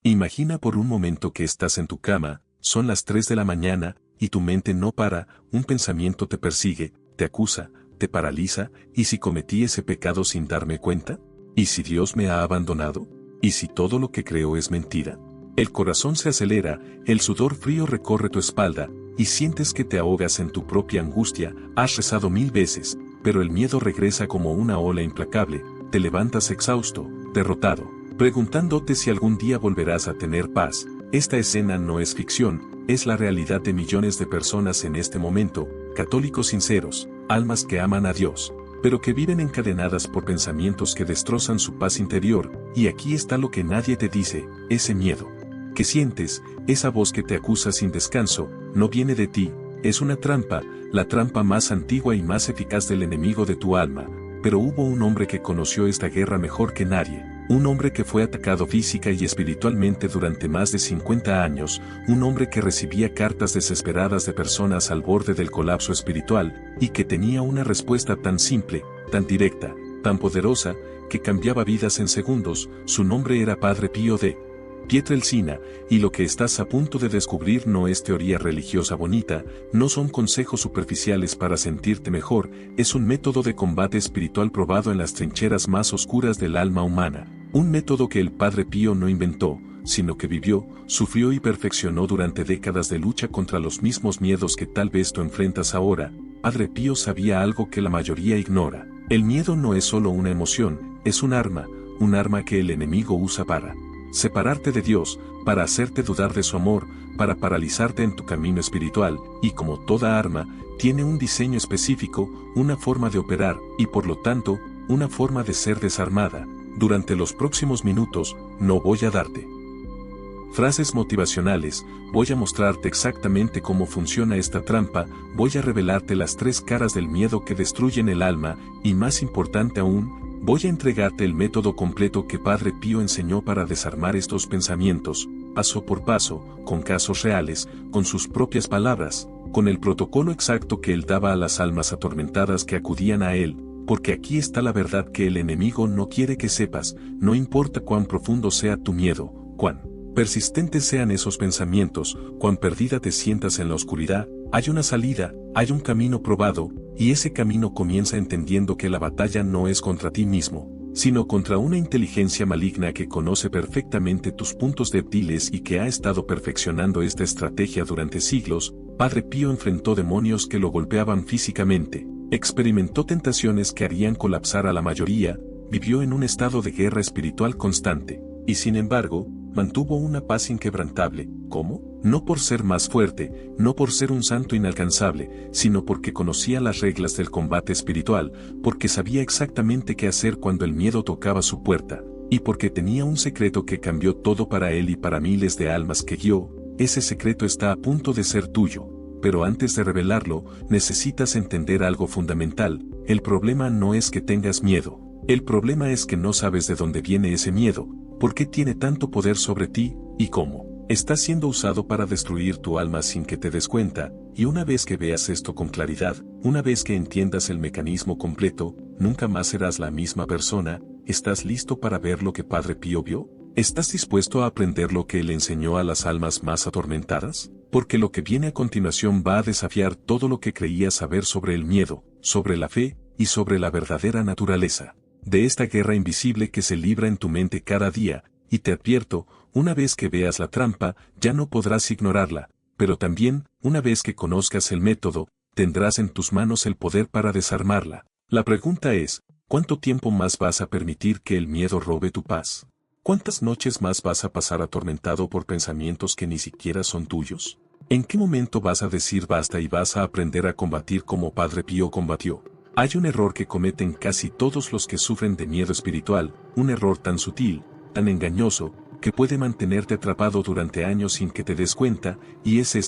Imagina por un momento que estás en tu cama, son las 3 de la mañana, y tu mente no para, un pensamiento te persigue, te acusa, te paraliza, ¿y si cometí ese pecado sin darme cuenta? ¿Y si Dios me ha abandonado? ¿Y si todo lo que creo es mentira? El corazón se acelera, el sudor frío recorre tu espalda, y sientes que te ahogas en tu propia angustia, has rezado 1000 veces, pero el miedo regresa como una ola implacable, te levantas exhausto, derrotado, preguntándote si algún día volverás a tener paz. Esta escena no es ficción, es la realidad de millones de personas en este momento, católicos sinceros, almas que aman a Dios, pero que viven encadenadas por pensamientos que destrozan su paz interior, y aquí está lo que nadie te dice, ese miedo que sientes, esa voz que te acusa sin descanso, no viene de ti, es una trampa, la trampa más antigua y más eficaz del enemigo de tu alma. Pero hubo un hombre que conoció esta guerra mejor que nadie, un hombre que fue atacado física y espiritualmente durante más de 50 años, un hombre que recibía cartas desesperadas de personas al borde del colapso espiritual, y que tenía una respuesta tan simple, tan directa, tan poderosa, que cambiaba vidas en segundos. Su nombre era Padre Pío de Pietrelcina, y lo que estás a punto de descubrir no es teoría religiosa bonita, no son consejos superficiales para sentirte mejor, es un método de combate espiritual probado en las trincheras más oscuras del alma humana, un método que el Padre Pío no inventó, sino que vivió, sufrió y perfeccionó durante décadas de lucha contra los mismos miedos que tal vez tú enfrentas ahora. Padre Pío sabía algo que la mayoría ignora, el miedo no es solo una emoción, es un arma que el enemigo usa para separarte de Dios, para hacerte dudar de su amor, para paralizarte en tu camino espiritual, y como toda arma, tiene un diseño específico, una forma de operar, y por lo tanto, una forma de ser desarmada. Durante los próximos minutos, no voy a darte frases motivacionales, voy a mostrarte exactamente cómo funciona esta trampa, voy a revelarte las 3 caras del miedo que destruyen el alma, y más importante aún, voy a entregarte el método completo que Padre Pío enseñó para desarmar estos pensamientos, paso por paso, con casos reales, con sus propias palabras, con el protocolo exacto que él daba a las almas atormentadas que acudían a él, porque aquí está la verdad que el enemigo no quiere que sepas, no importa cuán profundo sea tu miedo, cuán persistentes sean esos pensamientos, cuán perdida te sientas en la oscuridad, hay una salida, hay un camino probado, y ese camino comienza entendiendo que la batalla no es contra ti mismo, sino contra una inteligencia maligna que conoce perfectamente tus puntos débiles y que ha estado perfeccionando esta estrategia durante siglos. Padre Pío enfrentó demonios que lo golpeaban físicamente, experimentó tentaciones que harían colapsar a la mayoría, vivió en un estado de guerra espiritual constante, y sin embargo, mantuvo una paz inquebrantable. ¿Cómo? No por ser más fuerte, no por ser un santo inalcanzable, sino porque conocía las reglas del combate espiritual, porque sabía exactamente qué hacer cuando el miedo tocaba su puerta, y porque tenía un secreto que cambió todo para él y para miles de almas que guió. Ese secreto está a punto de ser tuyo, pero antes de revelarlo, necesitas entender algo fundamental. El problema no es que tengas miedo, el problema es que no sabes de dónde viene ese miedo, por qué tiene tanto poder sobre ti, y cómo está siendo usado para destruir tu alma sin que te des cuenta. Y una vez que veas esto con claridad, una vez que entiendas el mecanismo completo, nunca más serás la misma persona. ¿Estás listo para ver lo que Padre Pío vio? ¿Estás dispuesto a aprender lo que él enseñó a las almas más atormentadas? Porque lo que viene a continuación va a desafiar todo lo que creías saber sobre el miedo, sobre la fe, y sobre la verdadera naturaleza de esta guerra invisible que se libra en tu mente cada día. Y te advierto, una vez que veas la trampa, ya no podrás ignorarla, pero también, una vez que conozcas el método, tendrás en tus manos el poder para desarmarla. La pregunta es, ¿cuánto tiempo más vas a permitir que el miedo robe tu paz? ¿Cuántas noches más vas a pasar atormentado por pensamientos que ni siquiera son tuyos? ¿En qué momento vas a decir basta y vas a aprender a combatir como Padre Pío combatió? Hay un error que cometen casi todos los que sufren de miedo espiritual, un error tan sutil, tan engañoso, que puede mantenerte atrapado durante años sin que te des cuenta, y es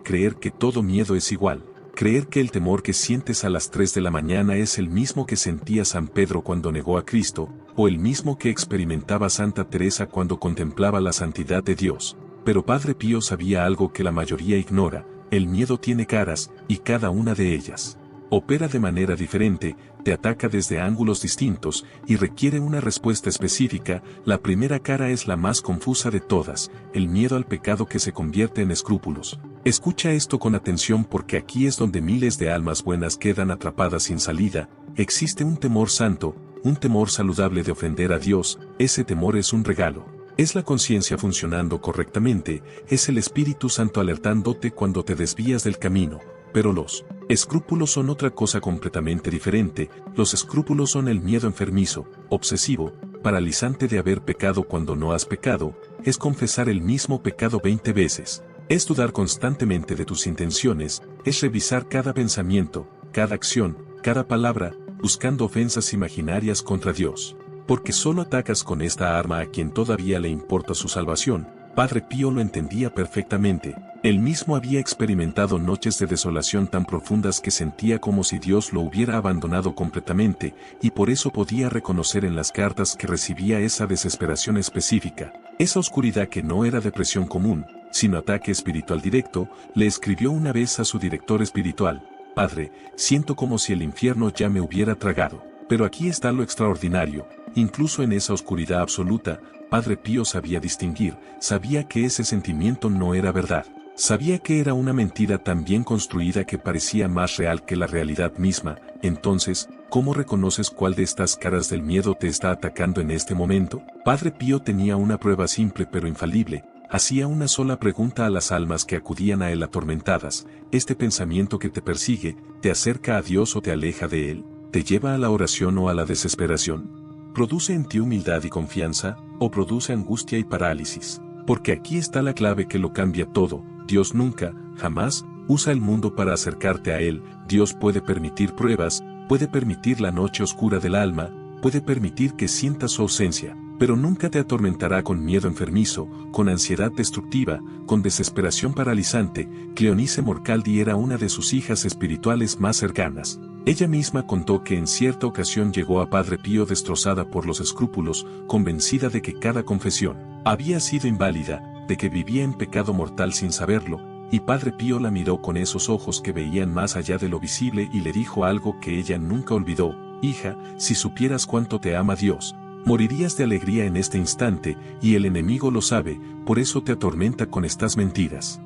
creer que todo miedo es igual, creer que el temor que sientes a las 3 de la mañana es el mismo que sentía San Pedro cuando negó a Cristo, o el mismo que experimentaba Santa Teresa cuando contemplaba la santidad de Dios. Pero Padre Pío sabía algo que la mayoría ignora, el miedo tiene caras, y cada una de ellas Opera de manera diferente, te ataca desde ángulos distintos y requiere una respuesta específica. La primera cara es la más confusa de todas, el miedo al pecado que se convierte en escrúpulos. Escucha esto con atención porque aquí es donde miles de almas buenas quedan atrapadas sin salida. Existe un temor santo, un temor saludable de ofender a Dios. Ese temor es un regalo. Es la conciencia funcionando correctamente, es el Espíritu Santo alertándote cuando te desvías del camino. Pero los escrúpulos son otra cosa completamente diferente. Los escrúpulos son el miedo enfermizo, obsesivo, paralizante de haber pecado cuando no has pecado, es confesar el mismo pecado 20 veces. Es dudar constantemente de tus intenciones, es revisar cada pensamiento, cada acción, cada palabra, buscando ofensas imaginarias contra Dios. Porque solo atacas con esta arma a quien todavía le importa su salvación. Padre Pío lo entendía perfectamente. Él mismo había experimentado noches de desolación tan profundas que sentía como si Dios lo hubiera abandonado completamente, y por eso podía reconocer en las cartas que recibía esa desesperación específica, esa oscuridad que no era depresión común, sino ataque espiritual directo. Le escribió una vez a su director espiritual: Padre, siento como si el infierno ya me hubiera tragado. Pero aquí está lo extraordinario, incluso en esa oscuridad absoluta, Padre Pío sabía distinguir, sabía que ese sentimiento no era verdad. Sabía que era una mentira tan bien construida que parecía más real que la realidad misma. Entonces, ¿cómo reconoces cuál de estas caras del miedo te está atacando en este momento? Padre Pío tenía una prueba simple pero infalible. Hacía una sola pregunta a las almas que acudían a él atormentadas: ¿este pensamiento que te persigue, te acerca a Dios o te aleja de él? ¿Te lleva a la oración o a la desesperación? ¿Produce en ti humildad y confianza, o produce angustia y parálisis? Porque aquí está la clave que lo cambia todo. Dios nunca, jamás, usa el mundo para acercarte a Él. Dios puede permitir pruebas, puede permitir la noche oscura del alma, puede permitir que sientas su ausencia, pero nunca te atormentará con miedo enfermizo, con ansiedad destructiva, con desesperación paralizante. Cleonice Morcaldi era una de sus hijas espirituales más cercanas. Ella misma contó que en cierta ocasión llegó a Padre Pío destrozada por los escrúpulos, convencida de que cada confesión había sido inválida, de que vivía en pecado mortal sin saberlo, y Padre Pío la miró con esos ojos que veían más allá de lo visible y le dijo algo que ella nunca olvidó: hija, si supieras cuánto te ama Dios, morirías de alegría en este instante, y el enemigo lo sabe, por eso te atormenta con estas mentiras.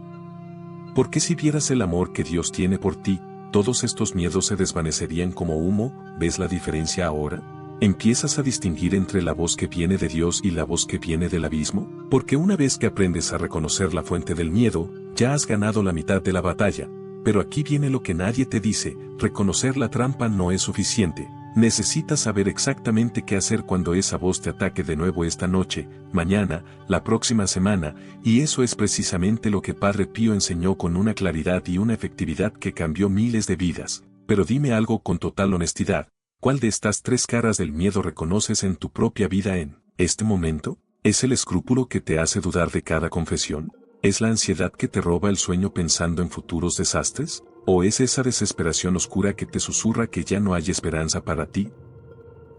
Porque si vieras el amor que Dios tiene por ti, todos estos miedos se desvanecerían como humo. ¿Ves la diferencia ahora? ¿Empiezas a distinguir entre la voz que viene de Dios y la voz que viene del abismo? Porque una vez que aprendes a reconocer la fuente del miedo, ya has ganado la mitad de la batalla. Pero aquí viene lo que nadie te dice: reconocer la trampa no es suficiente. Necesitas saber exactamente qué hacer cuando esa voz te ataque de nuevo esta noche, mañana, la próxima semana, y eso es precisamente lo que Padre Pío enseñó con una claridad y una efectividad que cambió miles de vidas. Pero dime algo con total honestidad: ¿cuál de estas tres caras del miedo reconoces en tu propia vida en este momento? ¿Es el escrúpulo que te hace dudar de cada confesión? ¿Es la ansiedad que te roba el sueño pensando en futuros desastres? ¿O es esa desesperación oscura que te susurra que ya no hay esperanza para ti?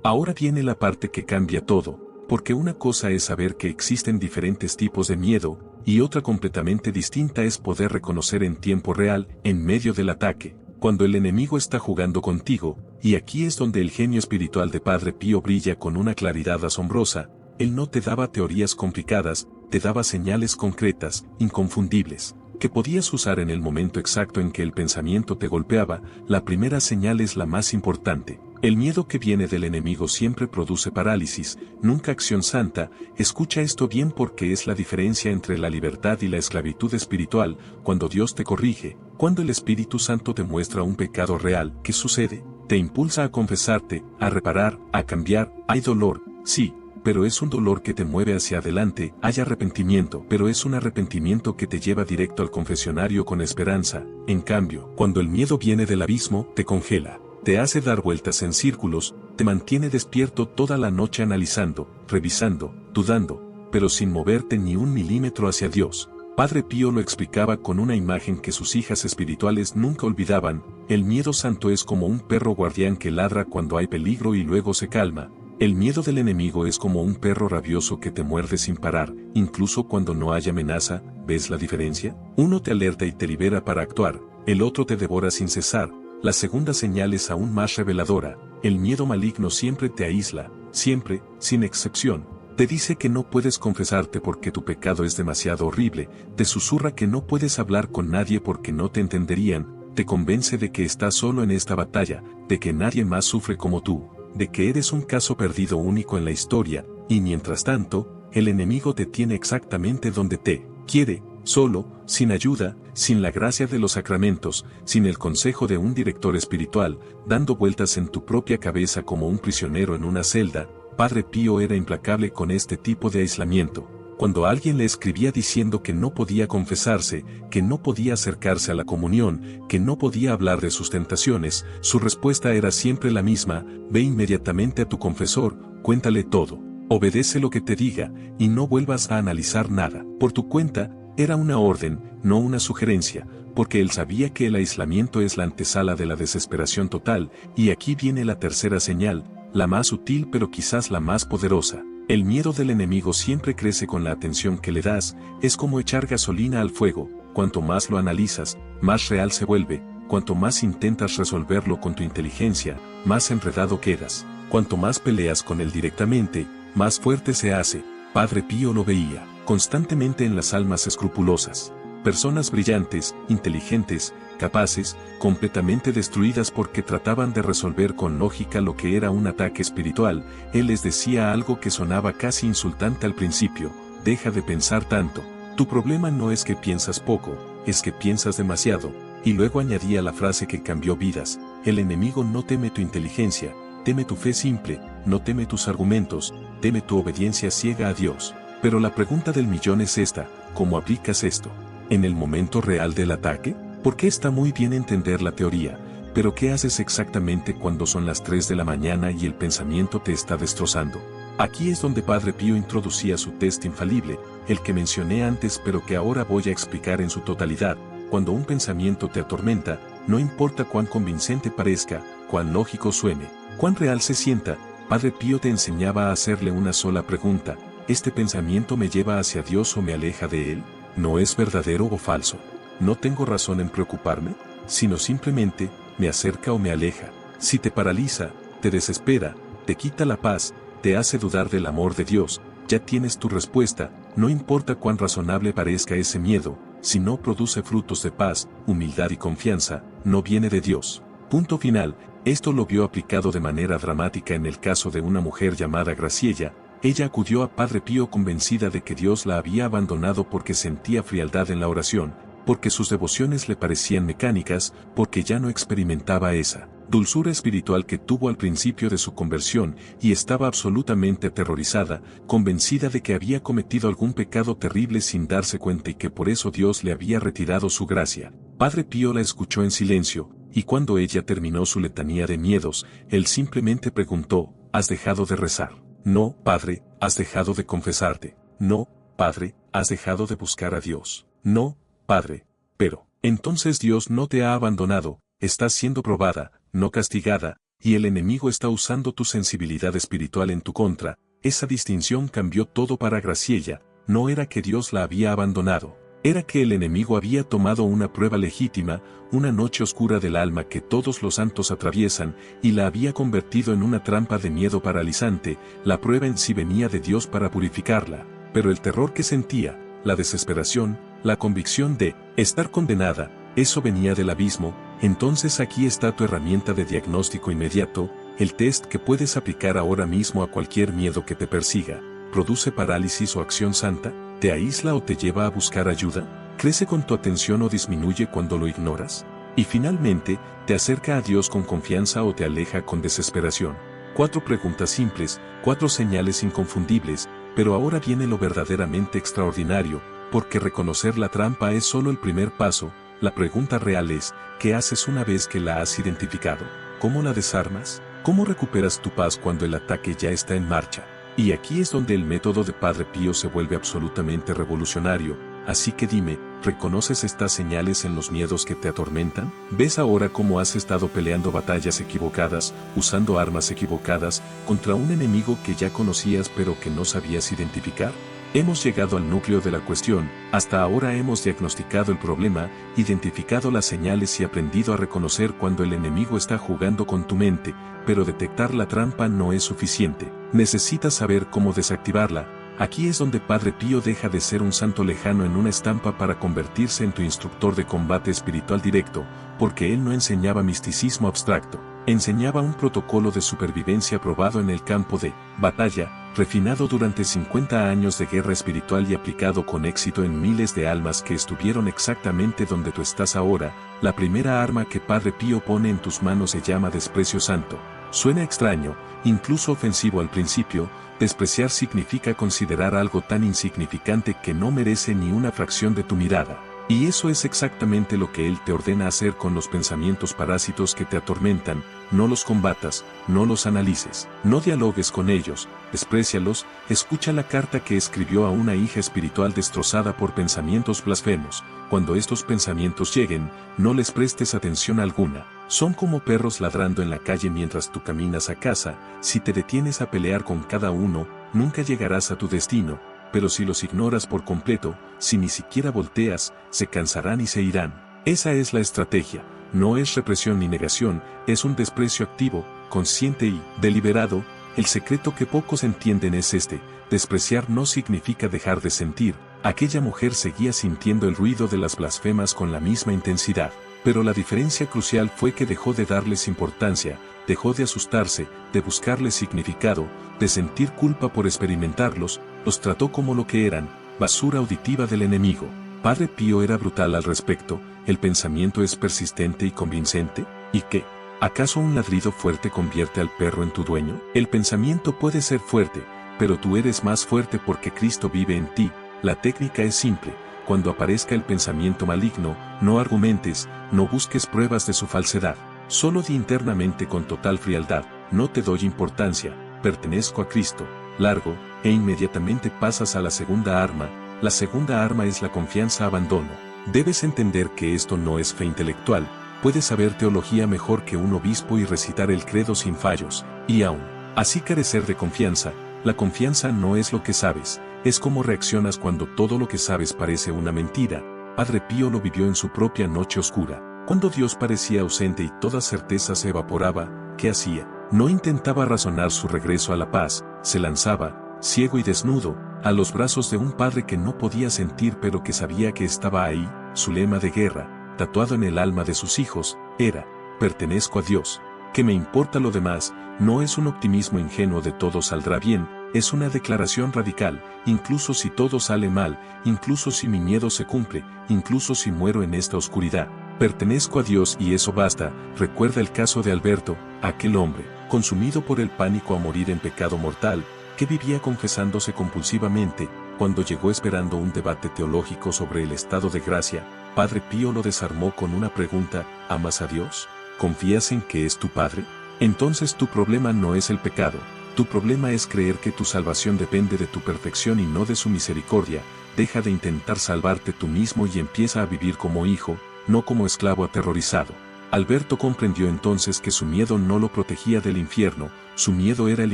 Ahora viene la parte que cambia todo, porque una cosa es saber que existen diferentes tipos de miedo, y otra completamente distinta es poder reconocer en tiempo real, en medio del ataque, cuando el enemigo está jugando contigo. Y aquí es donde el genio espiritual de Padre Pío brilla con una claridad asombrosa. Él no te daba teorías complicadas, te daba señales concretas, inconfundibles, que podías usar en el momento exacto en que el pensamiento te golpeaba. La primera señal es la más importante. El miedo que viene del enemigo siempre produce parálisis, nunca acción santa. Escucha esto bien porque es la diferencia entre la libertad y la esclavitud espiritual. Cuando Dios te corrige, cuando el Espíritu Santo te muestra un pecado real, ¿qué sucede? Te impulsa a confesarte, a reparar, a cambiar. Hay dolor, sí, pero es un dolor que te mueve hacia adelante. Hay arrepentimiento, pero es un arrepentimiento que te lleva directo al confesionario con esperanza. En cambio, cuando el miedo viene del abismo, te congela, te hace dar vueltas en círculos, te mantiene despierto toda la noche analizando, revisando, dudando, pero sin moverte ni un milímetro hacia Dios. Padre Pío lo explicaba con una imagen que sus hijas espirituales nunca olvidaban: el miedo santo es como un perro guardián que ladra cuando hay peligro y luego se calma. El miedo del enemigo es como un perro rabioso que te muerde sin parar, incluso cuando no hay amenaza. ¿Ves la diferencia? Uno te alerta y te libera para actuar, el otro te devora sin cesar. La segunda señal es aún más reveladora. El miedo maligno siempre te aísla, siempre, sin excepción. Te dice que no puedes confesarte porque tu pecado es demasiado horrible, te susurra que no puedes hablar con nadie porque no te entenderían, te convence de que estás solo en esta batalla, de que nadie más sufre como tú, de que eres un caso perdido único en la historia, y mientras tanto, el enemigo te tiene exactamente donde te quiere, solo, sin ayuda, sin la gracia de los sacramentos, sin el consejo de un director espiritual, dando vueltas en tu propia cabeza como un prisionero en una celda. Padre Pío era implacable con este tipo de aislamiento. Cuando alguien le escribía diciendo que no podía confesarse, que no podía acercarse a la comunión, que no podía hablar de sus tentaciones, su respuesta era siempre la misma: ve inmediatamente a tu confesor, cuéntale todo, obedece lo que te diga, y no vuelvas a analizar nada. Por tu cuenta, era una orden, no una sugerencia, porque él sabía que el aislamiento es la antesala de la desesperación total, y aquí viene la tercera señal, la más sutil pero quizás la más poderosa. El miedo del enemigo siempre crece con la atención que le das, es como echar gasolina al fuego, cuanto más lo analizas, más real se vuelve, cuanto más intentas resolverlo con tu inteligencia, más enredado quedas, cuanto más peleas con él directamente, más fuerte se hace. Padre Pío lo veía constantemente en las almas escrupulosas. Personas brillantes, inteligentes, capaces, completamente destruidas porque trataban de resolver con lógica lo que era un ataque espiritual. Él les decía algo que sonaba casi insultante al principio: deja de pensar tanto. Tu problema no es que piensas poco, es que piensas demasiado. Y luego añadía la frase que cambió vidas: el enemigo no teme tu inteligencia, teme tu fe simple, no teme tus argumentos, teme tu obediencia ciega a Dios. Pero la pregunta del millón es esta: ¿cómo aplicas esto? ¿En el momento real del ataque? Porque está muy bien entender la teoría, pero ¿qué haces exactamente cuando son las 3 de la mañana y el pensamiento te está destrozando? Aquí es donde Padre Pío introducía su test infalible, el que mencioné antes pero que ahora voy a explicar en su totalidad. Cuando un pensamiento te atormenta, no importa cuán convincente parezca, cuán lógico suene, cuán real se sienta, Padre Pío te enseñaba a hacerle una sola pregunta: ¿este pensamiento me lleva hacia Dios o me aleja de Él? ¿No es verdadero o falso? ¿No tengo razón en preocuparme? Sino simplemente, ¿me acerca o me aleja? Si te paraliza, te desespera, te quita la paz, te hace dudar del amor de Dios, ya tienes tu respuesta. No importa cuán razonable parezca ese miedo, si no produce frutos de paz, humildad y confianza, no viene de Dios. Punto final. Esto lo vio aplicado de manera dramática en el caso de una mujer llamada Graciella. Ella acudió a Padre Pío convencida de que Dios la había abandonado porque sentía frialdad en la oración, porque sus devociones le parecían mecánicas, porque ya no experimentaba esa dulzura espiritual que tuvo al principio de su conversión, y estaba absolutamente aterrorizada, convencida de que había cometido algún pecado terrible sin darse cuenta y que por eso Dios le había retirado su gracia. Padre Pío la escuchó en silencio, y cuando ella terminó su letanía de miedos, él simplemente preguntó: ¿has dejado de rezar? No, Padre, ¿has dejado de confesarte? No, Padre, ¿has dejado de buscar a Dios? No, Padre, pero, entonces Dios no te ha abandonado, estás siendo probada, no castigada, y el enemigo está usando tu sensibilidad espiritual en tu contra. Esa distinción cambió todo para Graciella. No era que Dios la había abandonado, era que el enemigo había tomado una prueba legítima, una noche oscura del alma que todos los santos atraviesan, y la había convertido en una trampa de miedo paralizante. La prueba en sí venía de Dios para purificarla, pero el terror que sentía, la desesperación, la convicción de estar condenada, eso venía del abismo. Entonces aquí está tu herramienta de diagnóstico inmediato, el test que puedes aplicar ahora mismo a cualquier miedo que te persiga. ¿Produce parálisis o acción santa? ¿Te aísla o te lleva a buscar ayuda? ¿Crece con tu atención o disminuye cuando lo ignoras? Y finalmente, ¿te acerca a Dios con confianza o te aleja con desesperación? 4 preguntas simples, 4 señales inconfundibles, pero ahora viene lo verdaderamente extraordinario, porque reconocer la trampa es solo el primer paso. La pregunta real es: ¿qué haces una vez que la has identificado? ¿Cómo la desarmas? ¿Cómo recuperas tu paz cuando el ataque ya está en marcha? Y aquí es donde el método de Padre Pío se vuelve absolutamente revolucionario. Así que dime, ¿reconoces estas señales en los miedos que te atormentan? ¿Ves ahora cómo has estado peleando batallas equivocadas, usando armas equivocadas, contra un enemigo que ya conocías pero que no sabías identificar? Hemos llegado al núcleo de la cuestión. Hasta ahora hemos diagnosticado el problema, identificado las señales y aprendido a reconocer cuando el enemigo está jugando con tu mente, pero detectar la trampa no es suficiente. Necesitas saber cómo desactivarla. Aquí es donde Padre Pío deja de ser un santo lejano en una estampa para convertirse en tu instructor de combate espiritual directo, porque él no enseñaba misticismo abstracto, enseñaba un protocolo de supervivencia probado en el campo de batalla, refinado durante 50 años de guerra espiritual y aplicado con éxito en miles de almas que estuvieron exactamente donde tú estás ahora. La primera arma que Padre Pío pone en tus manos se llama desprecio santo. Suena extraño, incluso ofensivo al principio. Despreciar significa considerar algo tan insignificante que no merece ni una fracción de tu mirada. Y eso es exactamente lo que él te ordena hacer con los pensamientos parásitos que te atormentan. No los combatas, no los analices, no dialogues con ellos, desprécialos. Escucha la carta que escribió a una hija espiritual destrozada por pensamientos blasfemos. Cuando estos pensamientos lleguen, no les prestes atención alguna. Son como perros ladrando en la calle mientras tú caminas a casa. Si te detienes a pelear con cada uno, nunca llegarás a tu destino. Pero si los ignoras por completo, si ni siquiera volteas, se cansarán y se irán. Esa es la estrategia. No es represión ni negación, es un desprecio activo, consciente y deliberado. El secreto que pocos entienden es este: despreciar no significa dejar de sentir. Aquella mujer seguía sintiendo el ruido de las blasfemas con la misma intensidad. Pero la diferencia crucial fue que dejó de darles importancia, dejó de asustarse, de buscarles significado, de sentir culpa por experimentarlos. Los trató como lo que eran, basura auditiva del enemigo. Padre Pío era brutal al respecto. ¿El pensamiento es persistente y convincente? ¿Y qué? ¿Acaso un ladrido fuerte convierte al perro en tu dueño? El pensamiento puede ser fuerte, pero tú eres más fuerte porque Cristo vive en ti. La técnica es simple. Cuando aparezca el pensamiento maligno, no argumentes, no busques pruebas de su falsedad. Solo di internamente con total frialdad: no te doy importancia, pertenezco a Cristo. Largo, e inmediatamente pasas a la segunda arma. La segunda arma es la confianza-abandono. Debes entender que esto no es fe intelectual. Puedes saber teología mejor que un obispo y recitar el credo sin fallos, y aún así carecer de confianza. La confianza no es lo que sabes, es cómo reaccionas cuando todo lo que sabes parece una mentira. Padre Pío lo vivió en su propia noche oscura. Cuando Dios parecía ausente y toda certeza se evaporaba, ¿qué hacía? No intentaba razonar su regreso a la paz, se lanzaba, ciego y desnudo, a los brazos de un padre que no podía sentir pero que sabía que estaba ahí. Su lema de guerra, tatuado en el alma de sus hijos, era: pertenezco a Dios. ¿Qué me importa lo demás? No es un optimismo ingenuo de todo saldrá bien, es una declaración radical: incluso si todo sale mal, incluso si mi miedo se cumple, incluso si muero en esta oscuridad, pertenezco a Dios y eso basta. Recuerda el caso de Alberto, aquel hombre, consumido por el pánico a morir en pecado mortal, que vivía confesándose compulsivamente. Cuando llegó esperando un debate teológico sobre el estado de gracia, Padre Pío lo desarmó con una pregunta: ¿amas a Dios? ¿Confías en que es tu Padre? Entonces tu problema no es el pecado. Tu problema es creer que tu salvación depende de tu perfección y no de su misericordia. Deja de intentar salvarte tú mismo y empieza a vivir como hijo, no como esclavo aterrorizado. Alberto comprendió entonces que su miedo no lo protegía del infierno, su miedo era el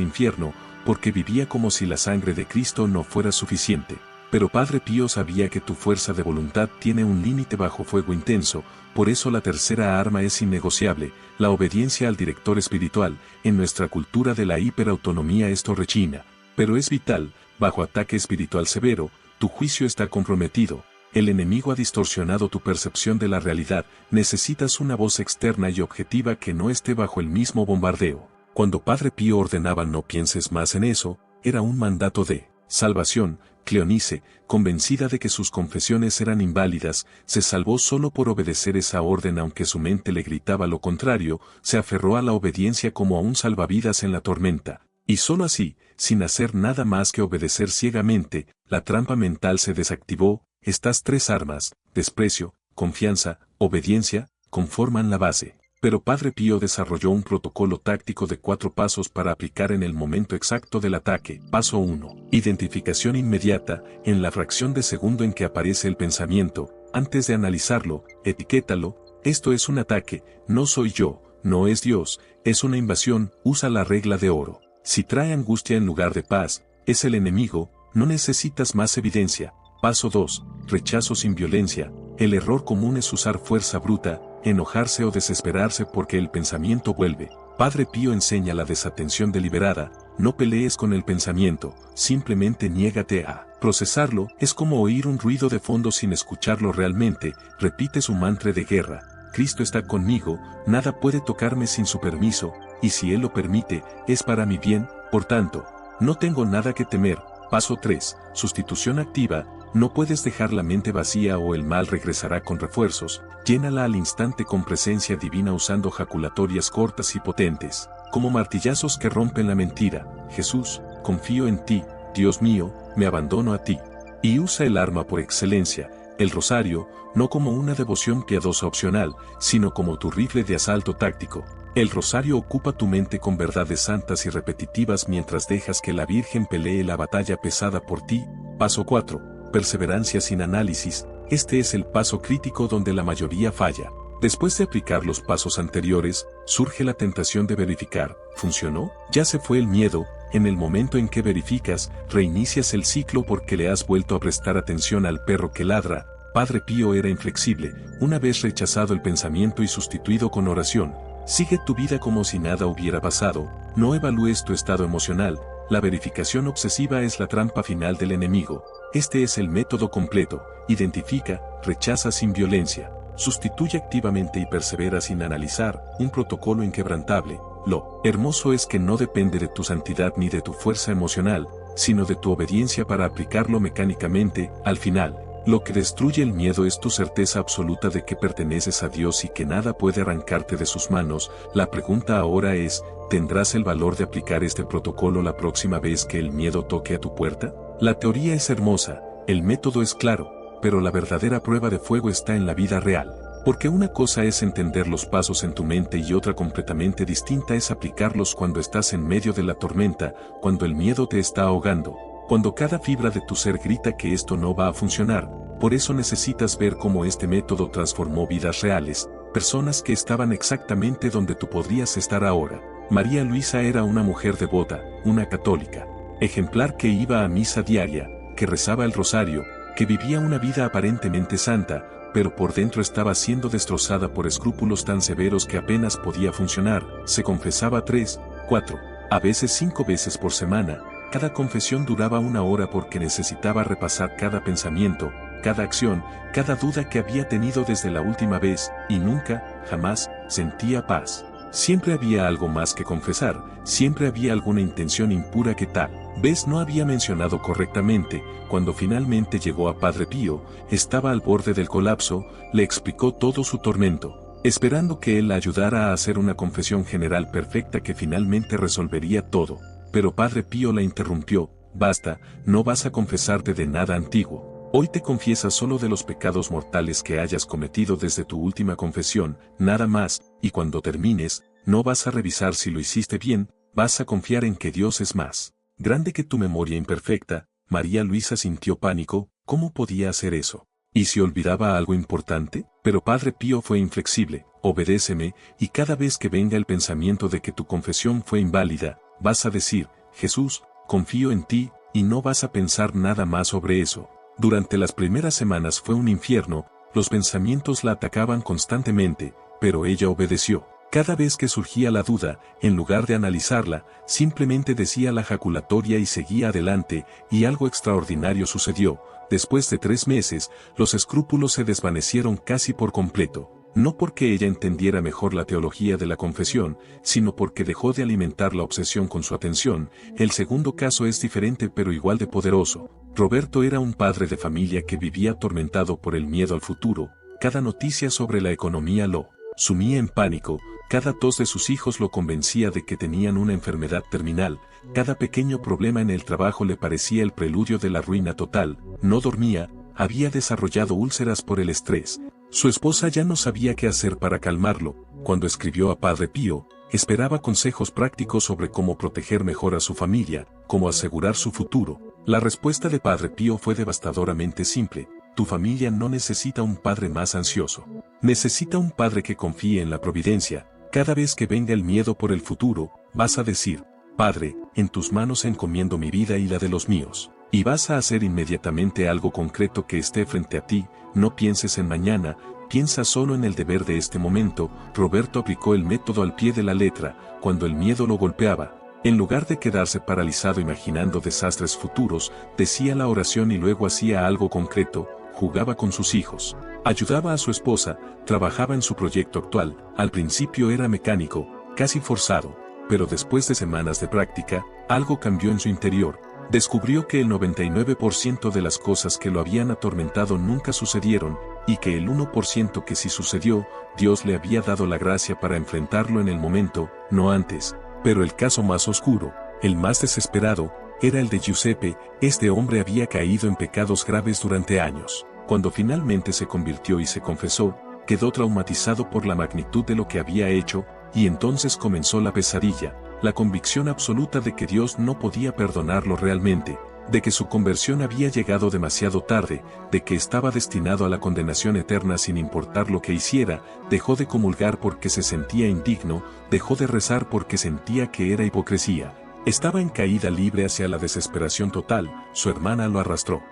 infierno, porque vivía como si la sangre de Cristo no fuera suficiente. Pero Padre Pío sabía que tu fuerza de voluntad tiene un límite bajo fuego intenso. Por eso la tercera arma es innegociable: la obediencia al director espiritual. En nuestra cultura de la hiperautonomía esto rechina, pero es vital. Bajo ataque espiritual severo, tu juicio está comprometido. El enemigo ha distorsionado tu percepción de la realidad. Necesitas una voz externa y objetiva que no esté bajo el mismo bombardeo. Cuando Padre Pío ordenaba no pienses más en eso, era un mandato de salvación. Cleonice, convencida de que sus confesiones eran inválidas, se salvó solo por obedecer esa orden aunque su mente le gritaba lo contrario. Se aferró a la obediencia como a un salvavidas en la tormenta. Y solo así, sin hacer nada más que obedecer ciegamente, la trampa mental se desactivó. Estas tres armas, desprecio, confianza, obediencia, conforman la base. Pero Padre Pío desarrolló un protocolo táctico de 4 pasos para aplicar en el momento exacto del ataque. Paso 1. Identificación inmediata. En la fracción de segundo en que aparece el pensamiento, antes de analizarlo, etiquétalo: esto es un ataque, no soy yo, no es Dios, es una invasión. Usa la regla de oro. Si trae angustia en lugar de paz, es el enemigo. No necesitas más evidencia. Paso 2. Rechazo sin violencia. El error común es usar fuerza bruta, enojarse o desesperarse porque el pensamiento vuelve. Padre Pío enseña la desatención deliberada. No pelees con el pensamiento, simplemente niégate a procesarlo. Es como oír un ruido de fondo sin escucharlo realmente. Repite su mantra de guerra. Cristo está conmigo, nada puede tocarme sin su permiso, y si Él lo permite, es para mi bien, por tanto, no tengo nada que temer. Paso 3. Sustitución activa. No puedes dejar la mente vacía o el mal regresará con refuerzos. Llénala al instante con presencia divina usando jaculatorias cortas y potentes, como martillazos que rompen la mentira. Jesús, confío en ti, Dios mío, me abandono a ti. Y usa el arma por excelencia, el rosario, no como una devoción piadosa opcional, sino como tu rifle de asalto táctico. El rosario ocupa tu mente con verdades santas y repetitivas mientras dejas que la Virgen pelee la batalla pesada por ti. Paso 4. Perseverancia sin análisis. Este es el paso crítico donde la mayoría falla. Después de aplicar los pasos anteriores, surge la tentación de verificar. ¿Funcionó? Ya se fue el miedo. En el momento en que verificas, reinicias el ciclo porque le has vuelto a prestar atención al perro que ladra. Padre Pío era inflexible. Una vez rechazado el pensamiento y sustituido con oración, sigue tu vida como si nada hubiera pasado. No evalúes tu estado emocional. La verificación obsesiva es la trampa final del enemigo. Este es el método completo. Identifica, rechaza sin violencia, sustituye activamente y persevera sin analizar, un protocolo inquebrantable. Lo hermoso es que no depende de tu santidad ni de tu fuerza emocional, sino de tu obediencia para aplicarlo mecánicamente. Al final, lo que destruye el miedo es tu certeza absoluta de que perteneces a Dios y que nada puede arrancarte de sus manos. La pregunta ahora es, ¿tendrás el valor de aplicar este protocolo la próxima vez que el miedo toque a tu puerta? La teoría es hermosa, el método es claro, pero la verdadera prueba de fuego está en la vida real. Porque una cosa es entender los pasos en tu mente y otra completamente distinta es aplicarlos cuando estás en medio de la tormenta, cuando el miedo te está ahogando, cuando cada fibra de tu ser grita que esto no va a funcionar. Por eso necesitas ver cómo este método transformó vidas reales, personas que estaban exactamente donde tú podrías estar ahora. María Luisa era una mujer devota, una católica ejemplar que iba a misa diaria, que rezaba el rosario, que vivía una vida aparentemente santa, pero por dentro estaba siendo destrozada por escrúpulos tan severos que apenas podía funcionar. Se confesaba 3, 4, a veces 5 veces por semana. Cada confesión duraba 1 hora porque necesitaba repasar cada pensamiento, cada acción, cada duda que había tenido desde la última vez, y nunca, jamás, sentía paz. Siempre había algo más que confesar, siempre había alguna intención impura que tal vez no había mencionado correctamente. Cuando finalmente llegó a Padre Pío, estaba al borde del colapso, le explicó todo su tormento, esperando que él la ayudara a hacer una confesión general perfecta que finalmente resolvería todo. Pero Padre Pío la interrumpió, basta, no vas a confesarte de nada antiguo. Hoy te confiesas solo de los pecados mortales que hayas cometido desde tu última confesión, nada más, y cuando termines, no vas a revisar si lo hiciste bien, vas a confiar en que Dios es más grande que tu memoria imperfecta. María Luisa sintió pánico. ¿Cómo podía hacer eso? ¿Y si olvidaba algo importante? Pero Padre Pío fue inflexible. Obedéceme, y cada vez que venga el pensamiento de que tu confesión fue inválida, vas a decir, Jesús, confío en ti, y no vas a pensar nada más sobre eso. Durante las primeras semanas fue un infierno, los pensamientos la atacaban constantemente, pero ella obedeció. Cada vez que surgía la duda, en lugar de analizarla, simplemente decía la jaculatoria y seguía adelante, y algo extraordinario sucedió. Después de 3 meses, los escrúpulos se desvanecieron casi por completo. No porque ella entendiera mejor la teología de la confesión, sino porque dejó de alimentar la obsesión con su atención. El segundo caso es diferente pero igual de poderoso. Roberto era un padre de familia que vivía atormentado por el miedo al futuro. Cada noticia sobre la economía lo sumía en pánico. Cada tos de sus hijos lo convencía de que tenían una enfermedad terminal. Cada pequeño problema en el trabajo le parecía el preludio de la ruina total. No dormía, había desarrollado úlceras por el estrés. Su esposa ya no sabía qué hacer para calmarlo. Cuando escribió a Padre Pío, esperaba consejos prácticos sobre cómo proteger mejor a su familia, cómo asegurar su futuro. La respuesta de Padre Pío fue devastadoramente simple. Tu familia no necesita un padre más ansioso. Necesita un padre que confíe en la providencia. Cada vez que venga el miedo por el futuro, vas a decir, Padre, en tus manos encomiendo mi vida y la de los míos. Y vas a hacer inmediatamente algo concreto que esté frente a ti, no pienses en mañana, piensa solo en el deber de este momento. Roberto aplicó el método al pie de la letra, cuando el miedo lo golpeaba. En lugar de quedarse paralizado imaginando desastres futuros, decía la oración y luego hacía algo concreto, jugaba con sus hijos, ayudaba a su esposa, trabajaba en su proyecto actual. Al principio era mecánico, casi forzado, pero después de semanas de práctica, algo cambió en su interior. Descubrió que el 99% de las cosas que lo habían atormentado nunca sucedieron, y que el 1% que sí sucedió, Dios le había dado la gracia para enfrentarlo en el momento, no antes. Pero el caso más oscuro, el más desesperado, era el de Giuseppe. Este hombre había caído en pecados graves durante años. Cuando finalmente se convirtió y se confesó, quedó traumatizado por la magnitud de lo que había hecho, y entonces comenzó la pesadilla, la convicción absoluta de que Dios no podía perdonarlo realmente, de que su conversión había llegado demasiado tarde, de que estaba destinado a la condenación eterna sin importar lo que hiciera. Dejó de comulgar porque se sentía indigno, dejó de rezar porque sentía que era hipocresía. Estaba en caída libre hacia la desesperación total. Su hermana lo arrastró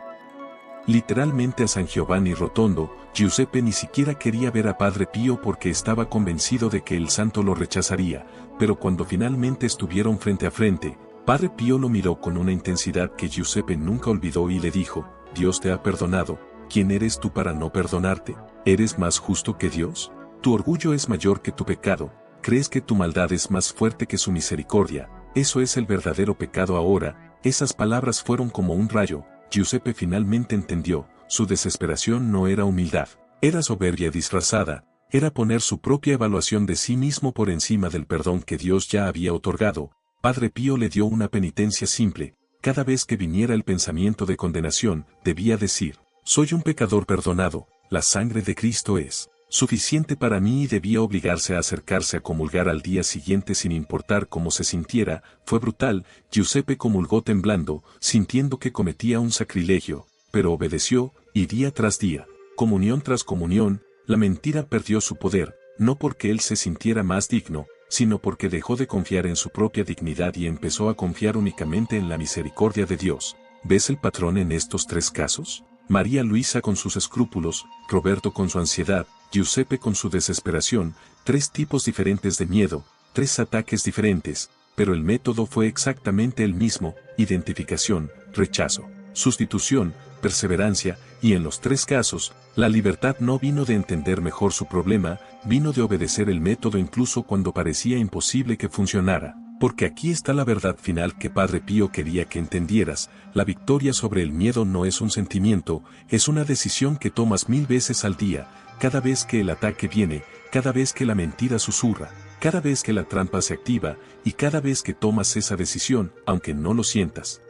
literalmente a San Giovanni Rotondo. Giuseppe ni siquiera quería ver a Padre Pío porque estaba convencido de que el santo lo rechazaría, pero cuando finalmente estuvieron frente a frente, Padre Pío lo miró con una intensidad que Giuseppe nunca olvidó y le dijo: Dios te ha perdonado, ¿quién eres tú para no perdonarte? ¿Eres más justo que Dios? Tu orgullo es mayor que tu pecado, crees que tu maldad es más fuerte que su misericordia, eso es el verdadero pecado ahora. Esas palabras fueron como un rayo. Giuseppe finalmente entendió, su desesperación no era humildad, era soberbia disfrazada, era poner su propia evaluación de sí mismo por encima del perdón que Dios ya había otorgado. Padre Pío le dio una penitencia simple. Cada vez que viniera el pensamiento de condenación, debía decir: soy un pecador perdonado, la sangre de Cristo es suficiente para mí, y debía obligarse a acercarse a comulgar al día siguiente sin importar cómo se sintiera. Fue brutal. Giuseppe comulgó temblando, sintiendo que cometía un sacrilegio, pero obedeció, y día tras día, comunión tras comunión, la mentira perdió su poder, no porque él se sintiera más digno, sino porque dejó de confiar en su propia dignidad y empezó a confiar únicamente en la misericordia de Dios. ¿Ves el patrón en estos tres casos? María Luisa con sus escrúpulos, Roberto con su ansiedad, Giuseppe con su desesperación. Tres tipos diferentes de miedo, tres ataques diferentes, pero el método fue exactamente el mismo: identificación, rechazo, sustitución, perseverancia, y en los tres casos, la libertad no vino de entender mejor su problema, vino de obedecer el método incluso cuando parecía imposible que funcionara. Porque aquí está la verdad final que Padre Pío quería que entendieras: la victoria sobre el miedo no es un sentimiento, es una decisión que tomas 1000 veces al día, cada vez que el ataque viene, cada vez que la mentira susurra, cada vez que la trampa se activa, y cada vez que tomas esa decisión, aunque no lo sientas.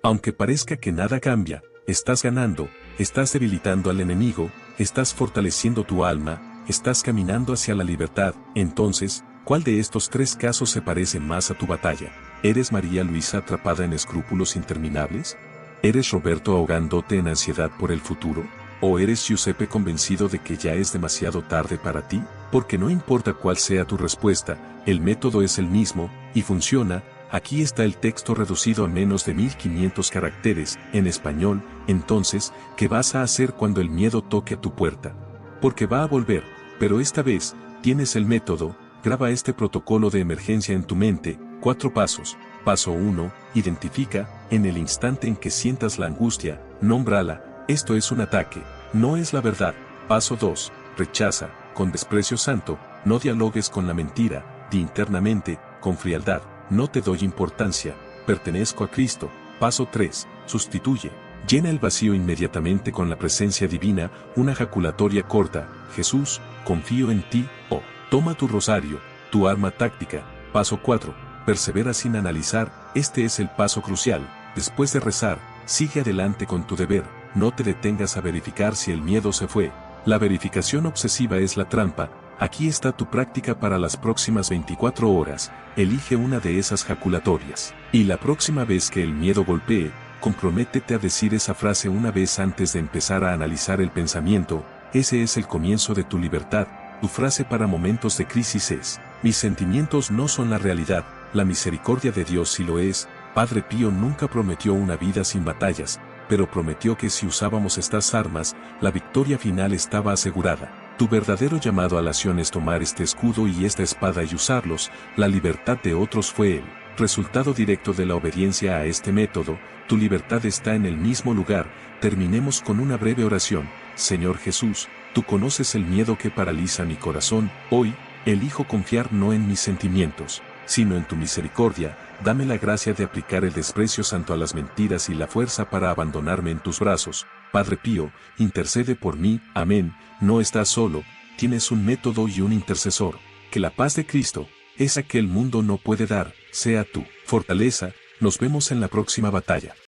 Aunque parezca que nada cambia, estás ganando, estás debilitando al enemigo, estás fortaleciendo tu alma, estás caminando hacia la libertad. Entonces, ¿cuál de estos tres casos se parece más a tu batalla? ¿Eres María Luisa atrapada en escrúpulos interminables? ¿Eres Roberto ahogándote en ansiedad por el futuro? ¿O eres Giuseppe convencido de que ya es demasiado tarde para ti? Porque no importa cuál sea tu respuesta, el método es el mismo, y funciona. Aquí está el texto reducido a menos de 1500 caracteres, en español. Entonces, ¿qué vas a hacer cuando el miedo toque a tu puerta? Porque va a volver, pero esta vez, tienes el método. Graba este protocolo de emergencia en tu mente. 4 pasos. Paso 1, identifica, en el instante en que sientas la angustia, nómbrala. Esto es un ataque, no es la verdad. Paso 2, rechaza, con desprecio santo, no dialogues con la mentira, di internamente, con frialdad: no te doy importancia, pertenezco a Cristo. Paso 3, sustituye, llena el vacío inmediatamente con la presencia divina, una jaculatoria corta: Jesús, confío en ti. O, toma tu rosario, tu arma táctica. Paso 4, persevera sin analizar. Este es el paso crucial. Después de rezar, sigue adelante con tu deber, no te detengas a verificar si el miedo se fue. La verificación obsesiva es la trampa. Aquí está tu práctica para las próximas 24 horas, elige una de esas jaculatorias. Y la próxima vez que el miedo golpee, comprométete a decir esa frase una vez antes de empezar a analizar el pensamiento. Ese es el comienzo de tu libertad. Tu frase para momentos de crisis es: mis sentimientos no son la realidad, la misericordia de Dios sí lo es. Padre Pío nunca prometió una vida sin batallas, pero prometió que si usábamos estas armas, la victoria final estaba asegurada. Tu verdadero llamado a la acción es tomar este escudo y esta espada y usarlos, la libertad de otros fue el resultado directo de la obediencia a este método, tu libertad está en el mismo lugar. Terminemos con una breve oración. Señor Jesús, tú conoces el miedo que paraliza mi corazón, hoy, elijo confiar no en mis sentimientos, sino en tu misericordia. Dame la gracia de aplicar el desprecio santo a las mentiras y la fuerza para abandonarme en tus brazos. Padre Pío, intercede por mí, amén. No estás solo, tienes un método y un intercesor. Que la paz de Cristo, esa que el mundo no puede dar, sea tu fortaleza. Nos vemos en la próxima batalla.